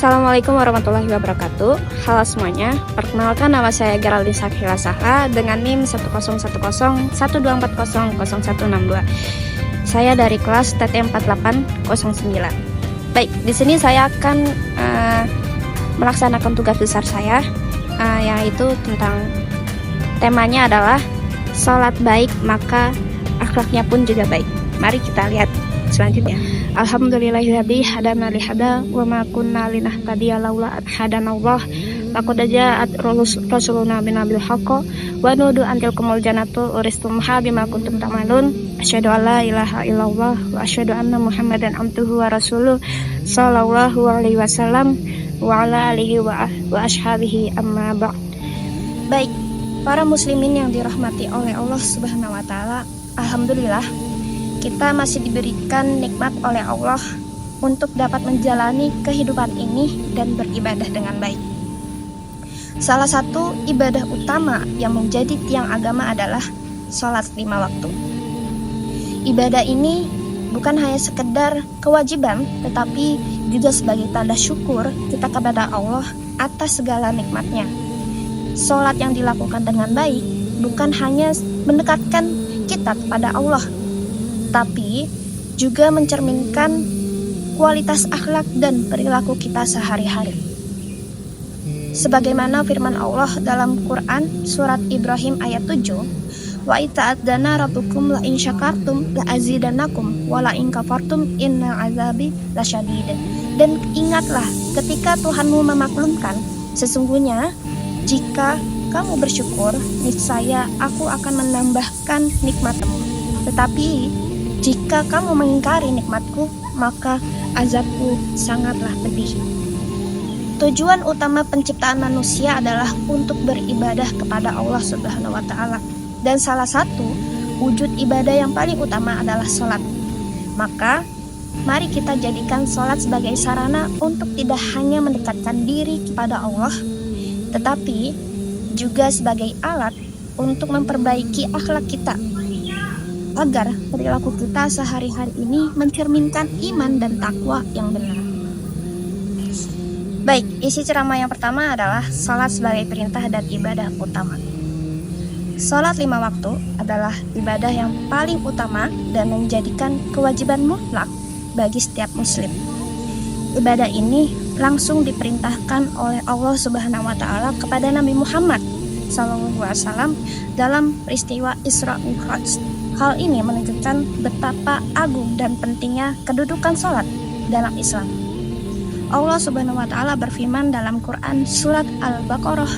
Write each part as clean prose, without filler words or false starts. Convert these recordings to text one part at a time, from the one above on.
Assalamualaikum warahmatullahi wabarakatuh. Halo semuanya, perkenalkan nama saya Geraldine Sakhila Sahla dengan NIM 101012400162. Saya dari kelas TT 4809. Baik, di sini saya akan melaksanakan tugas besar saya, yaitu tentang temanya adalah sholat baik maka akhlaknya pun juga baik. Mari kita lihat selanjutnya. Alhamdulillahilladzi hadana lihada wa ma kunna linahtadiya laula an hadanallah. Laqad ja'at rasuluna binabil haqq wa nudu antil kumul jannatu uristumha bima kuntum ta'malun. Asyhadu an la ilaha illallah wa asyhadu anna Muhammadan abduhu wa rasuluh sallallahu alaihi wasallam wa ala alihi wa ashabihi amma ba'd. Baik, para muslimin yang dirahmati oleh Allah Subhanahu wa taala, alhamdulillah kita masih diberikan nikmat oleh Allah untuk dapat menjalani kehidupan ini dan beribadah dengan baik. Salah satu ibadah utama yang menjadi tiang agama adalah sholat 5 waktu. Ibadah ini bukan hanya sekedar kewajiban, tetapi juga sebagai tanda syukur kita kepada Allah atas segala nikmatnya. Sholat yang dilakukan dengan baik bukan hanya mendekatkan kita kepada Allah, tapi juga mencerminkan kualitas akhlak dan perilaku kita sehari-hari. Sebagaimana firman Allah dalam Quran surat Ibrahim ayat 7, wa ita'adzana rabbukum la in syakartum la azidannakum wa la in kafartum inna azabi lasyadid. Dan ingatlah ketika Tuhanmu memaklumkan, sesungguhnya jika kamu bersyukur, niscaya aku akan menambahkan nikmatmu. Tetapi jika kamu mengingkari nikmatku, maka azabku sangatlah pedih. Tujuan utama penciptaan manusia adalah untuk beribadah kepada Allah Subhanahu wa taala. Dan salah satu wujud ibadah yang paling utama adalah sholat. Maka, mari kita jadikan sholat sebagai sarana untuk tidak hanya mendekatkan diri kepada Allah, tetapi juga sebagai alat untuk memperbaiki akhlak kita, agar perilaku kita sehari-hari ini mencerminkan iman dan takwa yang benar. Baik, isi ceramah yang pertama adalah sholat sebagai perintah dan ibadah utama. Sholat 5 waktu adalah ibadah yang paling utama dan menjadikan kewajiban mutlak bagi setiap muslim. Ibadah ini langsung diperintahkan oleh Allah Subhanahu wa taala kepada Nabi Muhammad SAW dalam peristiwa Isra Mi'raj. Hal ini menunjukkan betapa agung dan pentingnya kedudukan sholat dalam Islam. Allah Subhanahu wa taala berfirman dalam Quran surat Al-Baqarah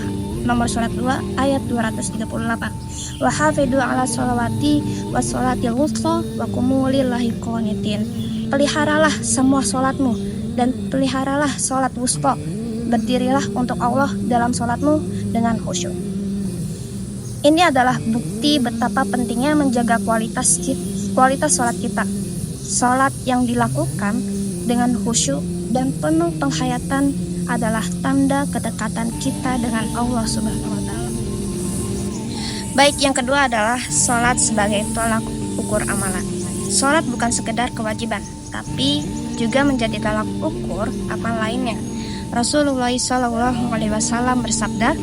nomor surat 2 ayat 238. Wa hafidhu 'ala sholawati was sholatil wusta wa qumu lillahi qanitin. Peliharalah semua sholatmu dan peliharalah sholat wusta. Berdirilah untuk Allah dalam sholatmu dengan khusyuk. Ini adalah bukti betapa pentingnya menjaga kualitas sholat kita. Sholat yang dilakukan dengan khusyuk dan penuh penghayatan adalah tanda kedekatan kita dengan Allah Subhanahu wa taala. Baik, yang kedua adalah sholat sebagai tolak ukur amalan. Sholat bukan sekedar kewajiban, tapi juga menjadi tolak ukur amal lainnya. Rasulullah SAW bersabda,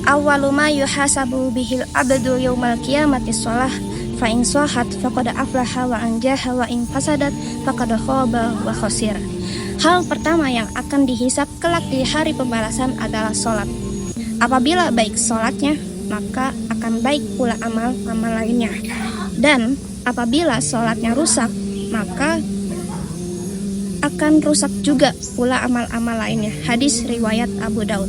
awwalu ma yuhasabu bihil abdu yaumal qiyamati shalah fa in shahat faqad aflaha wa anjaha wa in fasadat faqad khaba wa khasir. Hal pertama yang akan dihisab kelak di hari pembalasan adalah sholat. Apabila baik sholatnya, maka akan baik pula amal-amal lainnya. Dan apabila sholatnya rusak, maka akan rusak juga pula amal-amal lainnya. Hadis riwayat Abu Daud.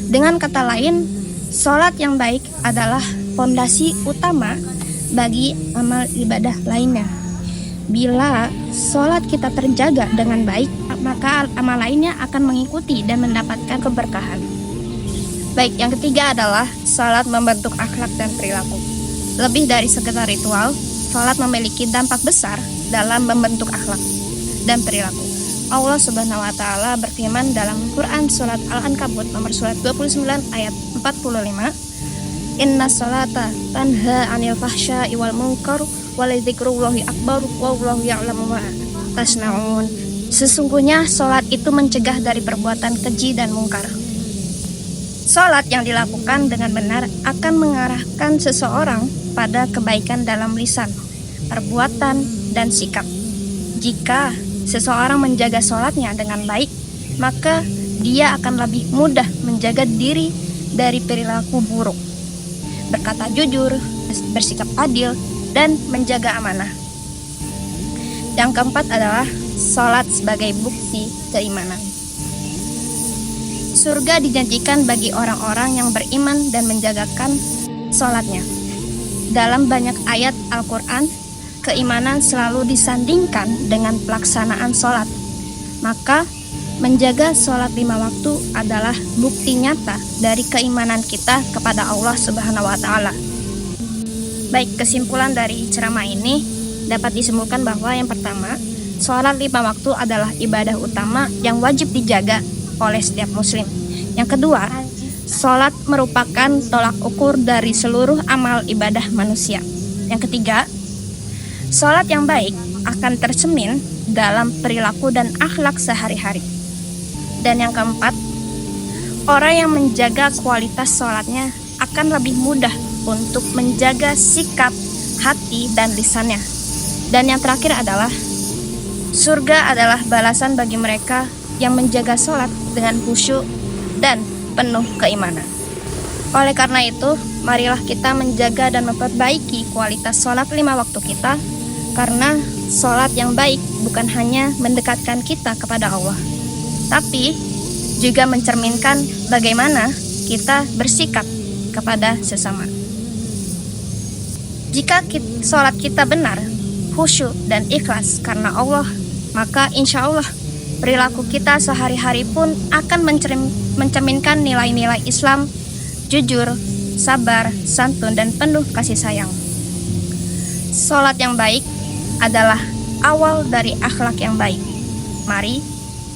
Dengan kata lain, sholat yang baik adalah fondasi utama bagi amal ibadah lainnya. Bila sholat kita terjaga dengan baik, maka amal lainnya akan mengikuti dan mendapatkan keberkahan. Baik, yang ketiga adalah sholat membentuk akhlak dan perilaku. Lebih dari sekedar ritual, sholat memiliki dampak besar dalam membentuk akhlak dan perilaku. Allah Subhanahu wa taala berfirman dalam Quran surat Al-Ankabut nomor surat 29 ayat 45, Inna sholata tanha 'anil fahsya'i wal munkar wa la dzikrullahi akbar wallahu ya'lamu ma tasna'un. Sesungguhnya sholat itu mencegah dari perbuatan keji dan mungkar. Sholat yang dilakukan dengan benar akan mengarahkan seseorang pada kebaikan dalam lisan, perbuatan, dan sikap. Jika seseorang menjaga sholatnya dengan baik, maka dia akan lebih mudah menjaga diri dari perilaku buruk, berkata jujur, bersikap adil, dan menjaga amanah. Yang keempat adalah sholat sebagai bukti keimanan. Surga dijanjikan bagi orang-orang yang beriman dan menjagakan sholatnya. Dalam banyak ayat Al-Quran, keimanan selalu disandingkan dengan pelaksanaan sholat. Maka, menjaga sholat 5 waktu adalah bukti nyata dari keimanan kita kepada Allah Subhanahu wa Ta'ala. Baik, kesimpulan dari ceramah ini dapat disimpulkan bahwa yang pertama, sholat 5 waktu adalah ibadah utama yang wajib dijaga oleh setiap muslim. Yang kedua, sholat merupakan tolak ukur dari seluruh amal ibadah manusia. Yang ketiga, sholat yang baik akan tercermin dalam perilaku dan akhlak sehari-hari. Dan yang keempat, orang yang menjaga kualitas sholatnya akan lebih mudah untuk menjaga sikap, hati, dan lisannya. Dan yang terakhir adalah surga adalah balasan bagi mereka yang menjaga sholat dengan khusyuk dan penuh keimanan. Oleh karena itu, marilah kita menjaga dan memperbaiki kualitas sholat 5 waktu kita, karena sholat yang baik bukan hanya mendekatkan kita kepada Allah, tapi juga mencerminkan bagaimana kita bersikap kepada sesama. Jika sholat kita benar, khusyuk dan ikhlas karena Allah, maka insya Allah perilaku kita sehari-hari pun akan mencerminkan nilai-nilai Islam, jujur, sabar, santun, dan penuh kasih sayang. Sholat yang baik adalah awal dari akhlak yang baik. Mari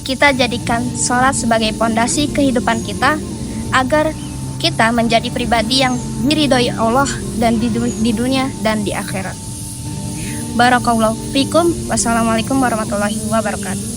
kita jadikan sholat sebagai pondasi kehidupan kita agar kita menjadi pribadi yang diridhoi Allah dan di dunia dan di akhirat. Barakallahu fikum. Wassalamualaikum warahmatullahi wabarakatuh.